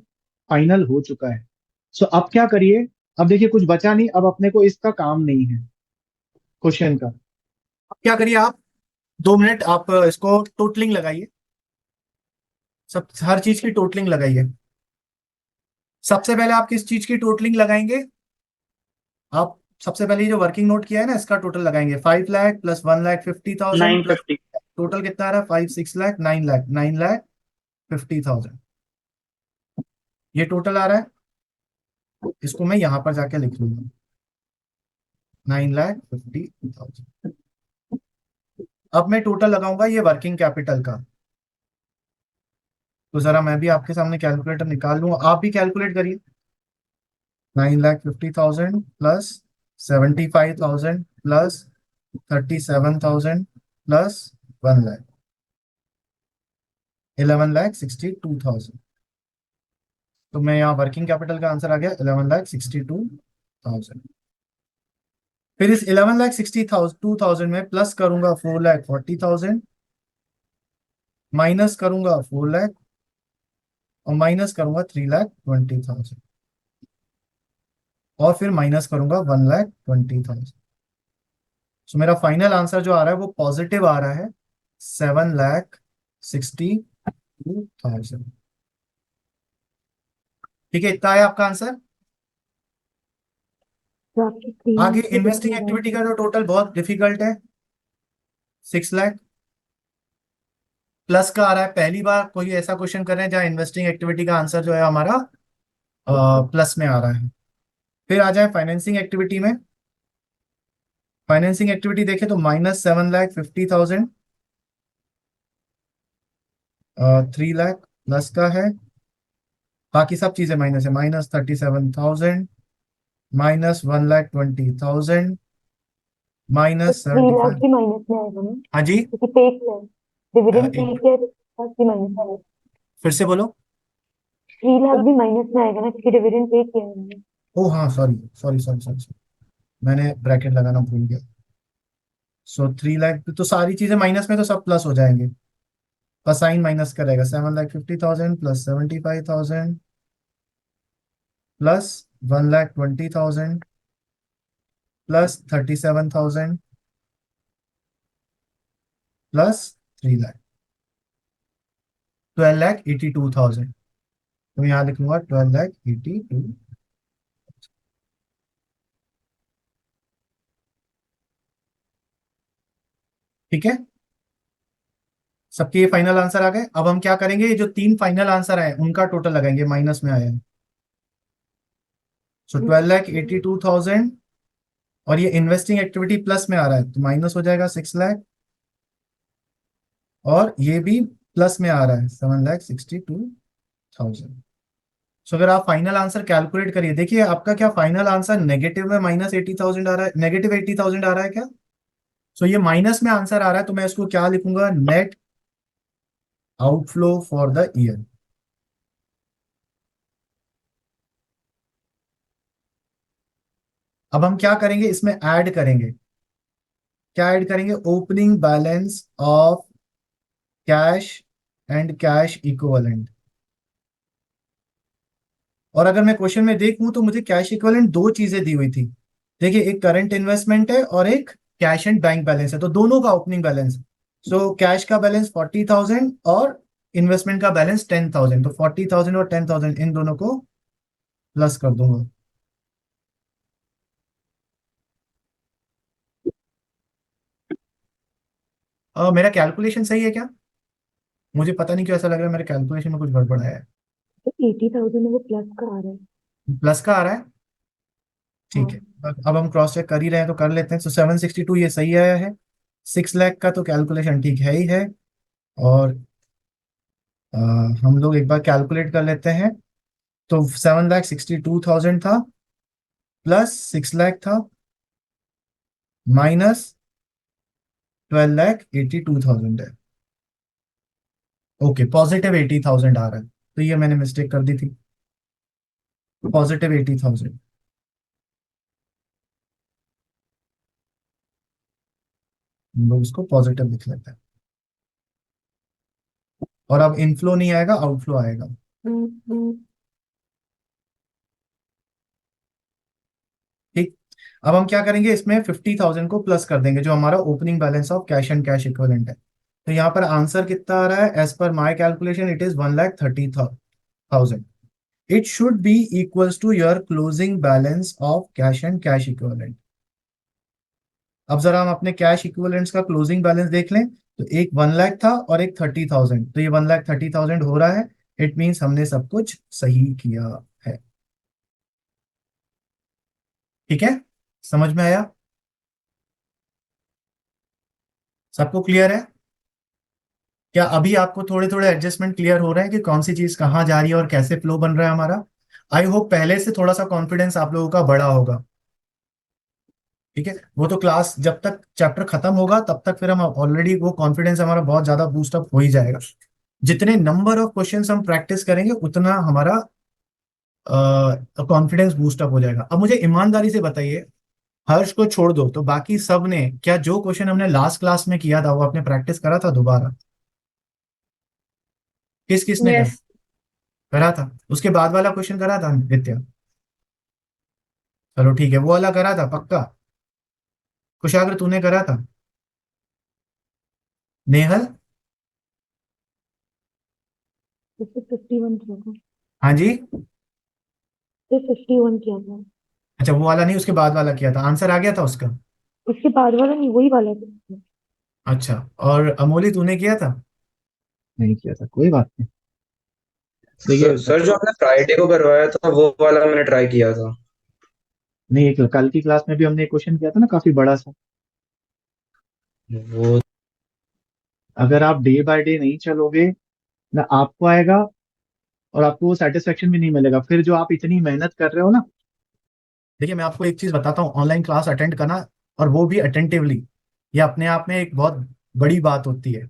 फाइनल हो चुका है। सो अब क्या करिए, अब देखिए कुछ बचा नहीं, अब अपने को इसका काम नहीं है क्वेश्चन का। अब क्या करिए आप, 2 मिनट आप इसको टोटलिंग लगाइए, सब हर चीज की टोटलिंग लगाइए। सबसे पहले आप किस चीज की टोटलिंग लगाएंगे? आप सबसे पहले ये जो वर्किंग नोट किया है ना इसका टोटल लगाएंगे। 5 लाख प्लस 1,50,000 प्लस 950। टोटल कितना आ रहा है? 5, 6 लाख, 9 लाख, 9,50,000 ये टोटल आ रहा है। इसको मैं यहां पर जाके लिख लूंगा 9,50,000। अब मैं टोटल लगाऊंगा ये वर्किंग कैपिटल का। तो जरा मैं भी आपके सामने कैलकुलेटर निकाल लूंगा, आप भी कैलकुलेट करिए। 9,50,000 प्लस 75,000 प्लस 37,000 प्लस 1 लाख, 11,62,000। तो मैं यहाँ वर्किंग कैपिटल का आंसर आ गया 11,62,000। फिर इस 11,62,000 में प्लस करूंगा 4,40,000, माइनस करूंगा 4 लाख और माइनस करूंगा 3,20,000 और फिर माइनस करूंगा 1,20,000। सो मेरा फाइनल आंसर जो आ रहा है वो पॉजिटिव आ रहा है 7,62,000। ठीक है, इतना है आपका आंसर। तो आपकी स्क्रीन आगे पे दिख इन्वेस्टिंग रहा है। एक्टिविटी का जो टोटल बहुत डिफिकल्ट है, 6 लाख प्लस का आ रहा है। पहली बार कोई ऐसा क्वेश्चन कर रहे हैं जहां इन्वेस्टिंग एक्टिविटी का आंसर जो है हमारा प्लस में आ रहा है। फिर आ जाए फाइनेंसिंग एक्टिविटी में। फाइनेंसिंग एक्टिविटी देखें तो -7,50,000, 3 लाख प्लस का है, बाकी सब चीजें माइनस है। -37,000, -1,20,000, तो थ्री लाख -75। भी माइनस में आएगा ना, हाँ जी, क्योंकि पे किया है, डिविडेंड पे एक किया है, तो 3 लाख भी माइनस आएगा। फिर से बोलो। 3 लाख भी माइनस में आएगा ना, क्योंकि डिविडेंड पे किया है हमने। ओ हाँ, सॉरी सॉरी सॉरी सॉरी, मैंने ब्रैकेट लगाना भूल गया। सो 3 लाख तो सारी चीजें माइनस में, तो सब प्लस हो जाएंगे, बस साइन माइनस करेगा। 7,50,000 plus 75,000 plus 1,20,000 plus 37,000 plus 3 lakh, 12,82,000। तो मैं यहाँ लिख लूंगा 12,82। ठीक है, सबके ये फाइनल आंसर आ गए। अब हम क्या करेंगे, ये जो 3 फाइनल आंसर आए उनका टोटल लगाएंगे, माइनस में आया है। सो 12,82,000 और ये इन्वेस्टिंग एक्टिविटी प्लस में आ रहा है तो माइनस हो जाएगा 6 लाख, और ये भी प्लस में आ रहा है 7,62,000। सो अगर आप फाइनल आंसर कैलकुलेट करिए, देखिए आपका क्या फाइनल आंसर नेगेटिव में -80,000 आ रहा है, -80,000 आ रहा है क्या? सो ये माइनस में आंसर आ रहा है, तो मैं इसको क्या लिखूंगा, net outflow for the year. अब हम क्या करेंगे, इसमें ऐड करेंगे, क्या ऐड करेंगे, opening balance of cash and cash equivalent. और अगर मैं क्वेश्चन में देखूं तो मुझे कैश इक्विवेलेंट दो चीजें दी हुई थी। देखिए, एक करंट इन्वेस्टमेंट है और एक कैश एंड बैंक बैलेंस है, तो दोनों का ओपनिंग बैलेंस। सो कैश का बैलेंस 40,000 और इन्वेस्टमेंट का बैलेंस 10,000, तो 40,000 और 10,000 इन दोनों को प्लस कर दूंगा। मेरा कैलकुलेशन सही है क्या? मुझे पता नहीं क्यों ऐसा लग रहा है मेरे कैलकुलेशन में कुछ गड़बड़ है। तो 80,000 में वो प्लस का आ रहा है। प्लस का आ रहा है, ठीक है, अब हम क्रॉस चेक कर ही रहे हैं तो कर लेते हैं। सो 762 ये सही आया है। 6 लाख का तो कैलकुलेशन ठीक है ही है। और अ, हम लोग एक बार कैलकुलेट कर लेते हैं। तो 7,62,000 था, प्लस 6 लाख था, माइनस 12,82,000 है। ओके, पॉजिटिव 80,000 आ रहा है, तो ये मैंने मिस्टेक कर दी थी। पॉजिटिव 80,000, हम लोग इसको पॉजिटिव लिख लेते हैं। और अब इनफ्लो नहीं आएगा, आउटफ्लो आएगा। ठीक। अब हम क्या करेंगे, इसमें 50,000 को प्लस कर देंगे, जो हमारा opening balance of cash and cash equivalent है। तो यहाँ पर आंसर कितना आ रहा है? As per my calculation it is 1,30,000। It should be equals to your closing balance of cash and cash equivalent. अब जरा हम अपने कैश इक्विवेलेंट्स का क्लोजिंग बैलेंस देख लें। तो एक 1 लाख था और एक 30,000, तो ये 1,30,000 हो रहा है। इट मीन्स हमने सब कुछ सही किया है। ठीक है, समझ में आया? सबको क्लियर है? क्या अभी आपको थोड़े थोड़े एडजस्टमेंट क्लियर हो रहे हैं कि कौन सी चीज कहाँ जा रही है और कैसे फ्लो बन रहा है हमारा? आई होप पहले से थोड़ा सा कॉन्फिडेंस आप लोगों का बढ़ा होगा। ठीक है, वो तो क्लास जब तक चैप्टर खत्म होगा तब तक फिर हम ऑलरेडी वो कॉन्फिडेंस हमारा बहुत ज्यादा बूस्ट अप हो ही जाएगा। जितने नंबर ऑफ क्वेश्चंस हम प्रैक्टिस करेंगे उतना हमारा कॉन्फिडेंस बूस्ट अप हो जाएगा। अब मुझे ईमानदारी से बताइए, हर्ष को छोड़ दो तो बाकी सब ने क्या जो क्वेश्चन हमने लास्ट क्लास में किया था वो आपने प्रैक्टिस करा था दोबारा? किस किस ने यस। करा था? उसके बाद वाला क्वेश्चन करा था नित्य? चलो ठीक है, वो वाला करा था पक्का? कुशाग्र तूने करा था? नेहल? इससे 51 किया था। हाँ जी। इससे 51 किया था। अच्छा, वो वाला नहीं, उसके बाद वाला किया था, आंसर आ गया था उसका? उसके बाद वाला नहीं, वही वाला था। अच्छा, और अमोली तूने किया था? नहीं किया था, कोई बात नहीं। देखिए सर जो आपने फ्राइडे को करवाया था वो वाला मैंने ट्राई किया था। नहीं, एक कल की क्लास में भी हमने एक क्वेश्चन किया था ना, काफी बड़ा सा। वो अगर आप डे बाय डे नहीं चलोगे ना, आपको आएगा और आपको वो सेटिस्फेक्शन भी नहीं मिलेगा। फिर जो आप इतनी मेहनत कर रहे हो ना। देखिए, मैं आपको एक चीज बताता हूँ, ऑनलाइन क्लास अटेंड करना, और वो भी अटेंटिवली, ये अपने आप में एक बहुत बड़ी बात होती है।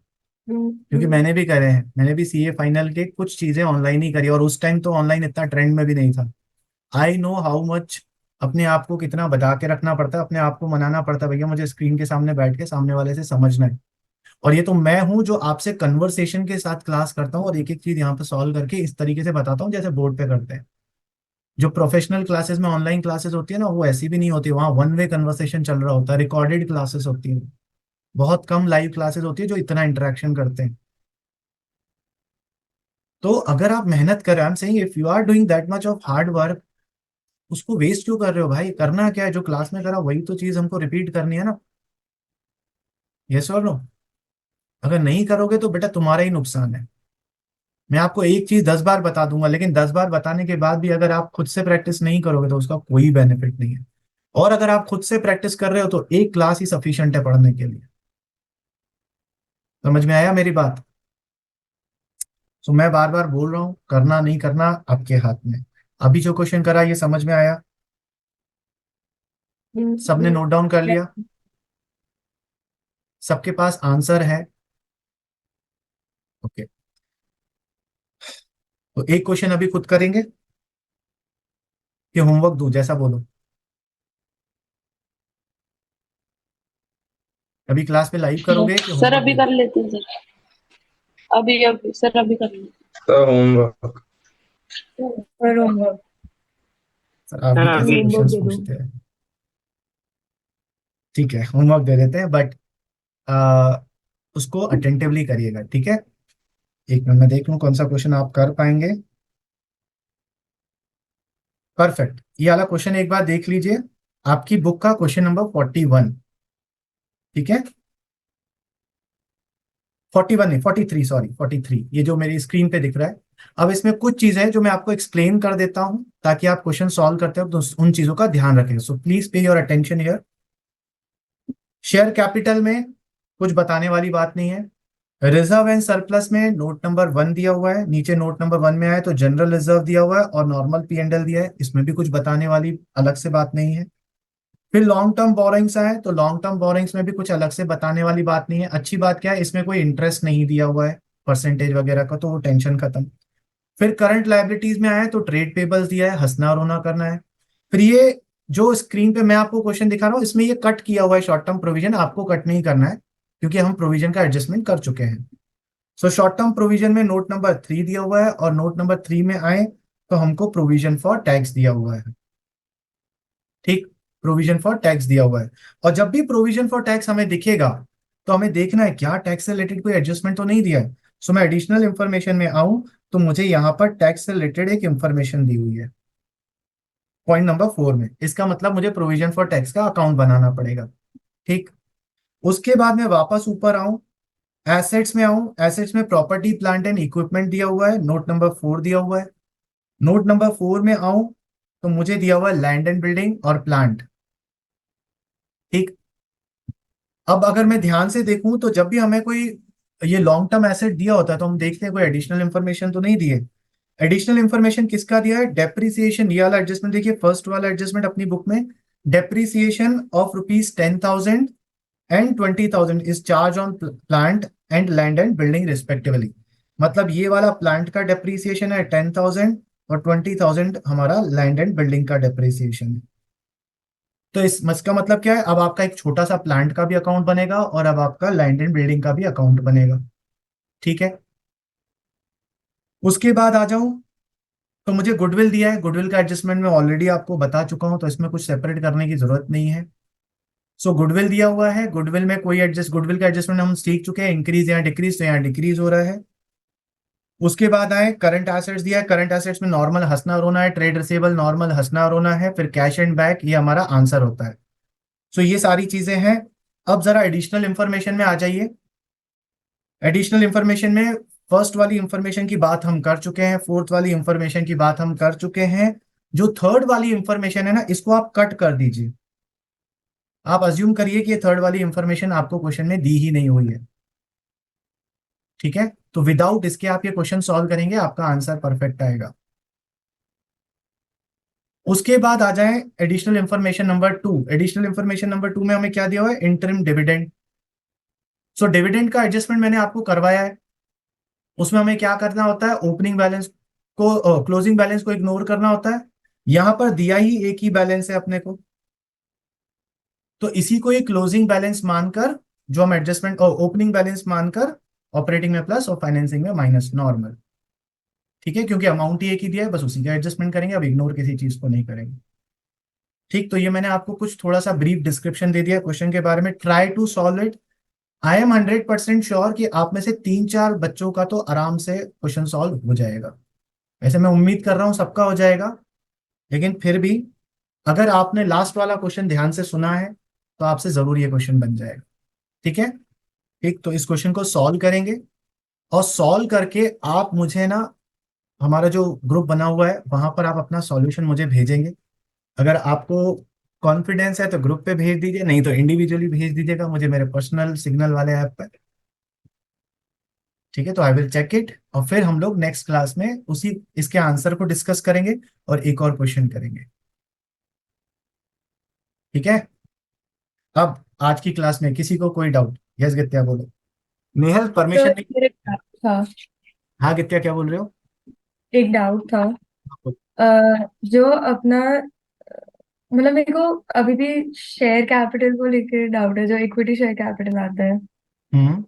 क्योंकि मैंने भी करे हैं, मैंने भी सीए फाइनल के कुछ चीजें ऑनलाइन ही करी, और उस टाइम तो ऑनलाइन इतना ट्रेंड में भी नहीं था। आई नो हाउ मच अपने आप को कितना बता के रखना पड़ता है, अपने आप को मनाना पड़ता है, भैया मुझे स्क्रीन के सामने बैठ के सामने वाले से समझना है। और ये तो मैं हूं जो आपसे कन्वर्सेशन के साथ क्लास करता हूँ और एक एक चीज यहाँ पे सॉल्व करके इस तरीके से बताता हूँ जैसे बोर्ड पे करते हैं। जो प्रोफेशनल क्लासेस में ऑनलाइन क्लासेस होती है ना, वो ऐसी भी नहीं होती, वहाँ वन वे कन्वर्सेशन चल रहा होता है, रिकॉर्डेड क्लासेस होती है। बहुत कम लाइव क्लासेस होती है जो इतना इंटरेक्शन करते हैं। तो अगर आप मेहनत करें, I am saying if you are doing that much of hard work, उसको वेस्ट क्यों कर रहे हो भाई? करना क्या है, जो क्लास में करा वही तो चीज हमको रिपीट करनी है ना। यस और नो? अगर नहीं करोगे तो बेटा तुम्हारा ही नुकसान है। मैं आपको एक चीज 10 बार बता दूंगा, लेकिन 10 बार बताने के बाद भी अगर आप खुद से प्रैक्टिस नहीं करोगे तो उसका कोई बेनिफिट नहीं है। और अगर आप खुद से प्रैक्टिस कर रहे हो तो एक क्लास ही सफिशिएंट है पढ़ने के लिए। समझ में आया मेरी बात? तो मैं बार बार बोल रहा हूँ, करना नहीं करना आपके हाथ में। अभी जो क्वेश्चन करा ये समझ में आया? सबने नोट डाउन कर लिया? सबके पास आंसर है? ओके, तो एक क्वेश्चन अभी खुद करेंगे कि होमवर्क दूं, जैसा बोलो। अभी क्लास में लाइव करोगे कि सर होमवर्क अभी दूं? कर लेते हैं सर। अभी अभी सर अभी कर लेते होमवर्क। और होमवर्क। सर आप भी कैसे होमवर्क क्वेश्चंस दे दो। पूछते हैं? ठीक है, होमवर्क दे देते हैं, बट उसको अटेंटिवली करिएगा, ठीक है? एक मिनट मैं देख लूं कौन सा क्वेश्चन आप कर पाएंगे। परफेक्ट, ये वाला क्वेश्चन एक बार देख लीजिए, आपकी बुक का क्वेश्चन नंबर 41। ठीक है, 41 नहीं, 43, सॉरी 43, ये जो मेरी स्क्रीन पे दिख रहा है। अब इसमें कुछ चीजें हैं जो मैं आपको एक्सप्लेन कर देता हूं ताकि आप क्वेश्चन सॉल्व करते हो तो उन चीजों का ध्यान रखें। So please pay your attention here. Share capital में कुछ बताने वाली बात नहीं है। रिजर्व एंड सरप्लस में नोट नंबर 1 दिया हुआ है, नीचे नोट नंबर 1 में आए तो जनरल रिजर्व दिया हुआ है और नॉर्मल P&L दिया है, इसमें भी कुछ बताने वाली अलग से बात नहीं है। फिर लॉन्ग टर्म बोरिंग्स आए तो लॉन्ग टर्म बोरिंग्स में भी कुछ अलग से बताने वाली बात नहीं है। अच्छी बात क्या है, इसमें कोई इंटरेस्ट नहीं दिया हुआ है परसेंटेज वगैरह का, तो वो टेंशन खत्म। फिर करंट लायबिलिटीज में आए तो ट्रेड पेबल्स दिया है, हंसना रोना करना है। फिर ये जो स्क्रीन पे मैं आपको क्वेश्चन दिखा रहा हूँ इसमें ये कट किया हुआ है शॉर्ट टर्म प्रोविजन, आपको कट नहीं करना है क्योंकि हम प्रोविजन का एडजस्टमेंट कर चुके हैं। सो शॉर्ट टर्म प्रोविजन में नोट नंबर 3 दिया हुआ है और नोट नंबर 3 में आए तो हमको प्रोविजन फॉर टैक्स दिया हुआ है। ठीक, प्रोविजन फॉर टैक्स दिया हुआ है। और जब भी प्रोविजन फॉर टैक्स हमें दिखेगा तो हमें देखना है क्या टैक्स से रिलेटेड कोई एडजस्टमेंट तो नहीं दिया है। सो मैं एडिशनल इंफॉर्मेशन में आऊं तो मुझे यहां पर टैक्स से रिलेटेड एक इंफॉर्मेशन दी हुई है पॉइंट नंबर 4 में, इसका मतलब मुझे प्रोविजन फॉर टैक्स का अकाउंट बनाना पड़ेगा। ठीक, उसके बाद मैं वापस ऊपर आऊं, एसेट्स में आऊं, एसेट्स में प्रॉपर्टी प्लांट एंड इक्विपमेंट दिया हुआ है, नोट नंबर 4 दिया हुआ है। नोट नंबर 4 में आऊं तो मुझे दिया हुआ है लैंड एंड बिल्डिंग और प्लांट। ठीक, अब अगर मैं ध्यान से देखूं तो जब भी हमें कोई ये लॉन्ग टर्म एसेट दिया होता है तो हम देखते हैं कोई एडिशनल इंफॉर्मेशन तो नहीं दिए। एडिशनल इंफॉर्मेशन किसका दिया है, डेप्रिसिएशन, ये वाला एडजस्टमेंट देखिए, फर्स्ट वाला एडजस्टमेंट अपनी बुक में, depreciation of ₹10,000 and 20,000 is charge on plant and land and building respectively. मतलब ये वाला प्लांट का डेप्रिसिएशन है 10,000 और 20,000 हमारा लैंड एंड बिल्डिंग का डेप्रिसिएशन है। तो इसका मतलब क्या है, अब आपका एक छोटा सा प्लांट का भी अकाउंट बनेगा और अब आपका लैंड एंड बिल्डिंग का भी अकाउंट बनेगा। ठीक है, उसके बाद आ जाऊं तो मुझे गुडविल दिया है, गुडविल का एडजस्टमेंट मैं ऑलरेडी आपको बता चुका हूं तो इसमें कुछ सेपरेट करने की जरूरत नहीं है। सो गुडविल दिया हुआ है, गुडविल में कोई गुडविल का एडजस्टमेंट हम सीख चुके हैं, इंक्रीज या डिक्रीज, तो यहाँ डिक्रीज हो रहा है। उसके बाद आए करंट एसेट्स दिया है, करंट एसेट्स में नॉर्मल हंसना रोना है, ट्रेड रिसीवेबल नॉर्मल हंसना रोना है, फिर कैश एंड बैक ये हमारा आंसर होता है। सो ये सारी चीजें हैं। अब जरा एडिशनल इंफॉर्मेशन में आ जाइए। एडिशनल इंफॉर्मेशन में फर्स्ट वाली इंफॉर्मेशन की बात हम कर चुके हैं, फोर्थ वाली इंफॉर्मेशन की बात हम कर चुके हैं। जो थर्ड वाली इंफॉर्मेशन है ना, इसको आप कट कर दीजिए। आप अज्यूम करिए कि ये थर्ड वाली इंफॉर्मेशन आपको क्वेश्चन में दी ही नहीं हुई है। ठीक है, तो विदाउट इसके आप ये क्वेश्चन सॉल्व करेंगे, आपका आंसर परफेक्ट आएगा। उसके बाद आ जाए additional information number 2। Additional information number 2 में हमें क्या दिया हुआ है, इंटरिम डिविडेंड। सो डिविडेंड का एडजस्टमेंट मैंने आपको करवाया है। उसमें हमें क्या करना होता है, ओपनिंग बैलेंस को, क्लोजिंग बैलेंस को इग्नोर करना होता है। यहां पर दिया ही एक ही बैलेंस है अपने को, तो इसी को ही क्लोजिंग बैलेंस मानकर, जो हम एडजस्टमेंट ओपनिंग बैलेंस मानकर ऑपरेटिंग में प्लस और फाइनेंसिंग में माइनस नॉर्मल। ठीक है, क्योंकि अमाउंट ही एक ही दिया है, बस उसी का एडजस्टमेंट करेंगे, अब इग्नोर किसी चीज को नहीं करेंगे। ठीक, तो ये मैंने आपको कुछ थोड़ा सा ब्रीफ डिस्क्रिप्शन दे दिया क्वेश्चन के बारे में। Try to solve it. I am 100% sure कि आप में से 3-4 बच्चों का तो आराम से क्वेश्चन सॉल्व हो जाएगा। वैसे मैं उम्मीद कर रहा हूं सबका हो जाएगा, लेकिन फिर भी अगर आपने लास्ट वाला क्वेश्चन ध्यान से सुना है तो आपसे जरूर ये क्वेश्चन बन जाएगा। ठीक है, ठीक, तो इस क्वेश्चन को सॉल्व करेंगे और सॉल्व करके आप मुझे ना, हमारा जो ग्रुप बना हुआ है वहां पर आप अपना सॉल्यूशन मुझे भेजेंगे। अगर आपको कॉन्फिडेंस है तो ग्रुप पे भेज दीजिए, नहीं तो इंडिविजुअली भेज दीजिएगा मुझे मेरे पर्सनल सिग्नल वाले ऐप पर। ठीक है, तो आई विल चेक इट और फिर हम लोग नेक्स्ट क्लास में उसी इसके आंसर को डिस्कस करेंगे और एक और क्वेश्चन करेंगे। ठीक है, अब आज की क्लास में किसी को कोई डाउट? यस गित्या बोलो। नेहल तो परमिशन नहीं। मेरे डाउट था, हाँ गित्या क्या बोल रहे हो? एक डाउट था। जो अपना मतलब मेरे को अभी भी शेयर कैपिटल को लेकर डाउट है, जो इक्विटी शेयर कैपिटल आता है, हम्म,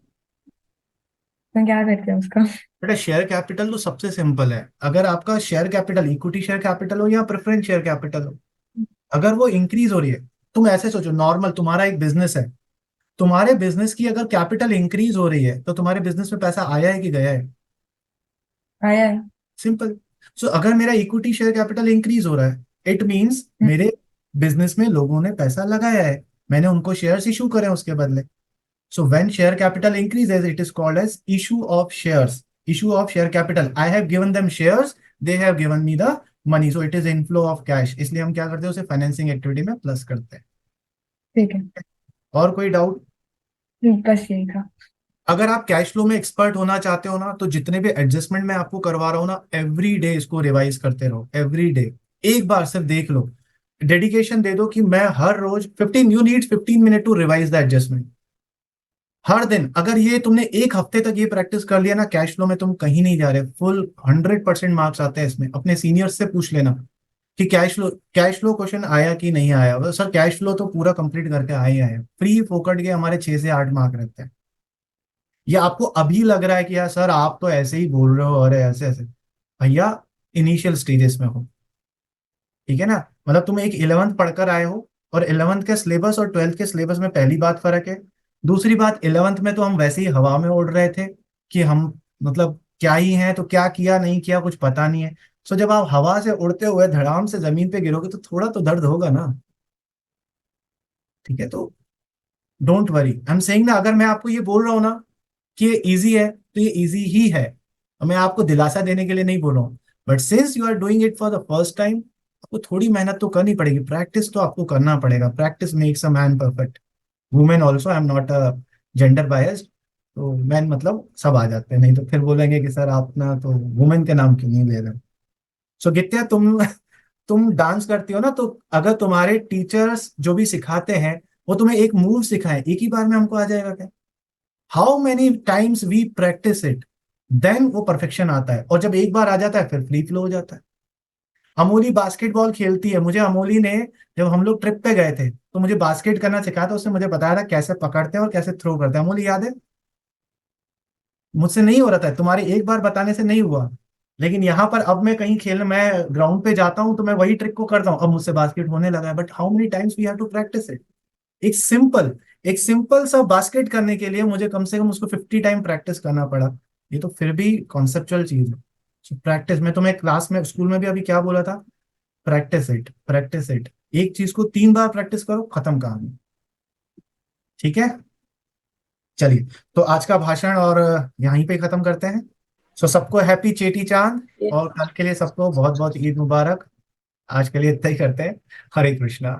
मैं क्या करते हैं उसका? बेटा शेयर कैपिटल तो सबसे सिंपल है। अगर आपका share capital equity share capital हो या प्रेफरेंस शेयर कैपिटल हो, अगर वो इंक्रीज हो रही है, तुम ऐसे सोचो, नॉर्मल तुम्हारा एक बिजनेस है, तुम्हारे बिजनेस की अगर कैपिटल इंक्रीज हो रही है तो तुम्हारे बिजनेस में पैसा आया है कि गया है? आया है। सिंपल। सो अगर मेरा इक्विटी शेयर कैपिटल इंक्रीज हो रहा है, इट मींस मेरे बिजनेस में लोगों ने पैसा लगाया है, मैंने उनको शेयर्स इशू करे उसके बदले। So when share capital increases, it is called as issue of shares. Issue of share capital. I have given them shares, they have given me the money. So it is inflow of cash. इसलिए हम क्या करते हैं, उसे financing activity में plus करते हैं. ठीक है. और कोई डाउट? बस यही था. अगर आप कैश फ्लो में एक्सपर्ट होना चाहते हो ना, तो जितने भी एडजस्टमेंट मैं आपको करवा रहा हूँ ना, एवरी डे इसको रिवाइज करते रहो. एवरी डे एक बार सिर्फ देख लो, डेडिकेशन दे दो कि मैं हर रोज 15, you need 15 minute to revise the adjustment. हर दिन अगर ये तुमने एक हफ्ते तक ये प्रैक्टिस कर लिया ना, कैश फ्लो में तुम कहीं नहीं जा रहे. फुल 100% मार्क्स आते हैं इसमें. अपने सीनियर्स से पूछ लेना कि कैश फ्लो क्वेश्चन आया कि नहीं आया. सर कैश फ्लो तो पूरा कंप्लीट करके आए आए. फ्री फोकट के हमारे 6 से 8 मार्क रहते हैं. ये आपको अभी लग रहा है कि यार सर आप तो ऐसे ही बोल रहे हो और ऐसे ऐसे. भैया इनिशियल स्टेजेस में हो, ठीक है ना. मतलब तुम एक 11th पढ़कर आए हो, और 11th के सिलेबस और 12th के सिलेबस में पहली बात फर्क है. दूसरी बात, 11th में तो हम वैसे ही हवा में उड़ रहे थे कि हम मतलब क्या ही हैं, तो क्या किया नहीं किया कुछ पता नहीं है. सो जब आप हवा से उड़ते हुए धड़ाम से जमीन पे गिरोगे तो थोड़ा तो दर्द होगा ना. ठीक है, तो don't worry. I am saying ना, अगर मैं आपको ये बोल रहा हूँ ना कि ये इजी है, तो ये इजी ही है. और मैं आपको दिलासा देने के लिए नहीं बोल रहा हूँ. But since you are doing it for the first time, आपको थोड़ी मेहनत तो करनी पड़ेगी. प्रैक्टिस तो आपको करना पड़ेगा. Practice makes a man perfect. Women also, I am not a gender biased. तो मैन मतलब सब आ जाते हैं, नहीं तो फिर बोलेंगे कि सर आप ना तो वुमेन के नाम क्यों नहीं ले रहे. सो गित्या, तुम डांस करती हो ना, तो अगर तुम्हारे टीचर्स जो भी सिखाते हैं वो तुम्हें एक मूव सिखाएं, एक ही बार में हमको आ जाएगा क्या? How many times we practice it, then वो परफेक्शन आता है. और जब एक बार आ जाता है फिर फ्री फ्लो हो जाता है. अमोली बास्केटबॉल खेलती है. मुझे अमोली ने, जब हम लोग ट्रिप पे गए थे तो मुझे बास्केट करना सिखाया था. उसने मुझे बताया था कैसे पकड़ते हैं और कैसे थ्रो करते हैं. अमोली याद है? मुझसे नहीं हो रहा था, तुम्हारे एक बार बताने से नहीं हुआ. लेकिन यहाँ पर अब मैं कहीं खेलने, मैं ग्राउंड पे जाता हूँ तो मैं वही ट्रिक को करता हूँ. अब मुझसे बास्केट होने लगा है. But how many times we have to practice it. एक सिंपल सा बास्केट करने के लिए मुझे कम से कम उसको 50 टाइम प्रैक्टिस करना पड़ा. ये तो फिर भी कॉन्सेप्चुअल चीज है. प्रैक्टिस में, तो मैं क्लास में स्कूल में भी अभी क्या बोला था, प्रैक्टिस इट, प्रैक्टिस इट. एक चीज को 3 बार प्रैक्टिस करो, खत्म कहानी. ठीक है, चलिए. तो आज का भाषण और यहीं पे खत्म करते हैं. सो सबको हैप्पी चेटी चांद, और कल के लिए सबको बहुत बहुत ईद मुबारक. आज के लिए इतना ही करते हैं. हरे कृष्णा.